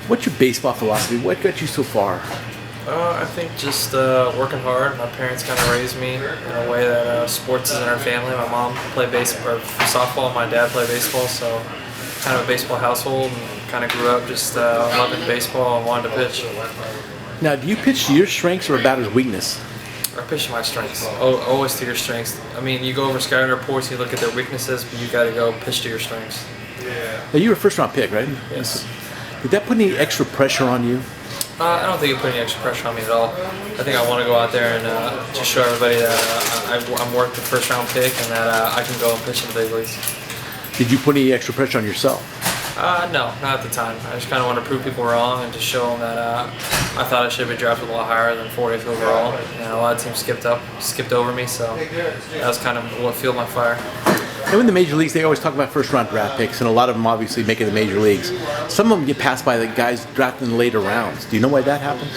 What's your baseball philosophy? What got you so far? I think just working hard. My parents kind of raised me in a way that sports is in our family. My mom played baseball, or softball. My dad played baseball, so kind of a baseball household. And kind of grew up just loving baseball and wanted to pitch. Now, do you pitch to your strengths or a batter's weakness? I pitch to my strengths. Always to your strengths. I mean, you go over scouting reports, you look at their weaknesses, but you got to go pitch to your strengths. Now, you were a first-round pick, right? Yes. Did that put any extra pressure on you? I don't think it put any extra pressure on me at all. I think I want to go out there and just show everybody that I'm worth the first-round pick and that I can go and pitch in the big leagues. Did you put any extra pressure on yourself? No, not at the time. I just kind of want to prove people wrong and just show them that I thought I should have been drafted a lot higher than 40th overall. And a lot of teams skipped over me, so that was kind of what fueled my fire. And in the major leagues, they always talk about first-round draft picks, and a lot of them obviously make it the major leagues. Some of them get passed by the guys drafted in the later rounds. Do you know why that happens?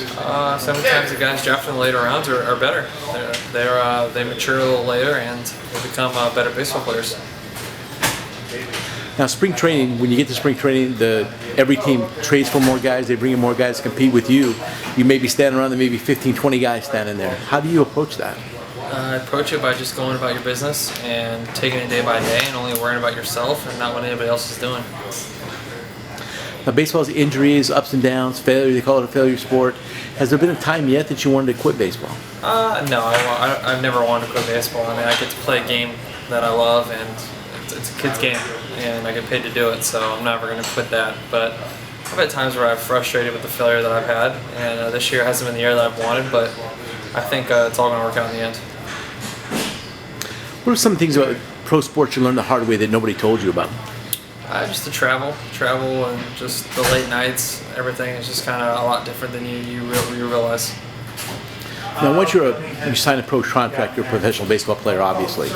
Sometimes the guys drafted in the later rounds are better. They mature a little later and they become better baseball players. Now, spring training, when you get to spring training, every team trades for more guys. They bring in more guys to compete with you. You may be standing around, there may be 15, 20 guys standing there. How do you approach that? I approach it by just going about your business and taking it day by day and only worrying about yourself and not what anybody else is doing. Now, baseball's injuries, ups and downs, failure, they call it a failure sport. Has there been a time yet that you wanted to quit baseball? No, I've never wanted to quit baseball. I mean, I get to play a game that I love, and it's a kid's game, and I get paid to do it, so I'm never going to quit that. But I've had times where I'm frustrated with the failure that I've had, and this year hasn't been the year that I've wanted, but I think it's all going to work out in the end. What are some things about pro sports you learned the hard way that nobody told you about? Just the travel, and just the late nights. Everything is just kind of a lot different than you realize. Now, once you sign a pro contract, you're a professional baseball player, obviously.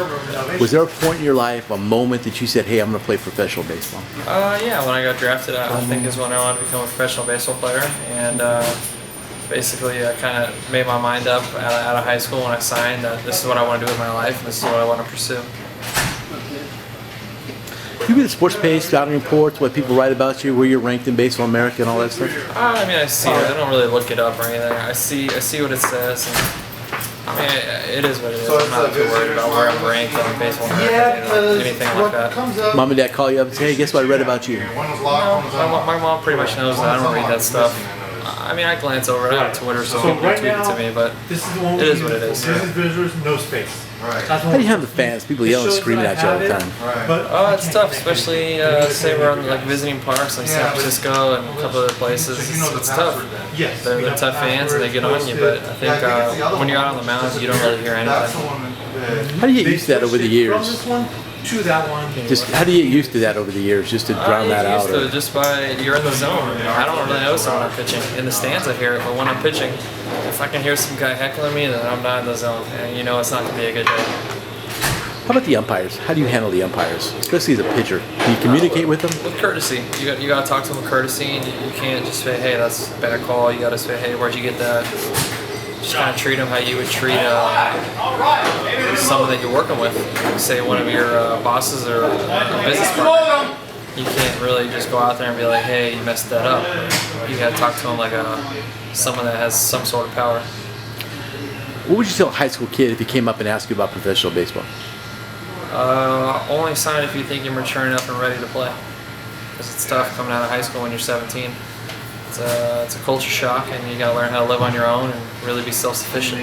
Was there a point in your life, a moment that you said, hey, I'm going to play professional baseball? Yeah, when I got drafted, I think is when I wanted to become a professional baseball player. And basically, I kind of made my mind up out of high school when I signed that this is what I want to do with my life, and this is what I want to pursue. You read the sports page, scouting reports, what people write about you, where you're ranked in Baseball America and all that stuff? I mean, I see it. I don't really look it up or anything. I see what it says. And, I mean, it is what it is. I'm not too worried about where I'm ranked in Baseball America, anything like that. Mom and Dad call you up and say, hey, guess what I read about you? No, my mom pretty much knows that I don't read that stuff. I mean, I glance over it on Twitter, so people tweet it to me, but it is what it is. This is visitors, no space. How do you have the fans, people yelling and screaming at you all the time? It's tough, especially say we're on like visiting parks like San Francisco and a couple other places. It's tough. They're tough fans and they get on you, but I think when you're out on the mound, you don't really hear anything. How do you get used to that over the years? To that one. Just how do you get used to that over the years, just to drown that out? Just by you're in the zone. I don't really notice it when I'm pitching. In the stands, I hear it, but when I'm pitching, if I can hear some guy heckling me, then I'm not in the zone, and you know it's not going to be a good day. How about the umpires? How do you handle the umpires, especially as a pitcher? Do you communicate with them? With courtesy. You got to talk to them with courtesy, and you can't just say, hey, that's a bad call. You got to say, hey, where'd you get that? Just kind of treat them how you would treat someone that you're working with. Say one of your bosses or a business partner. You can't really just go out there and be like, hey, you messed that up. You got to talk to them like someone that has some sort of power. What would you tell a high school kid if he came up and asked you about professional baseball? Only sign if you think you're mature enough and ready to play. Because it's tough coming out of high school when you're 17. It's a culture shock, and you got to learn how to live on your own and really be self-sufficient.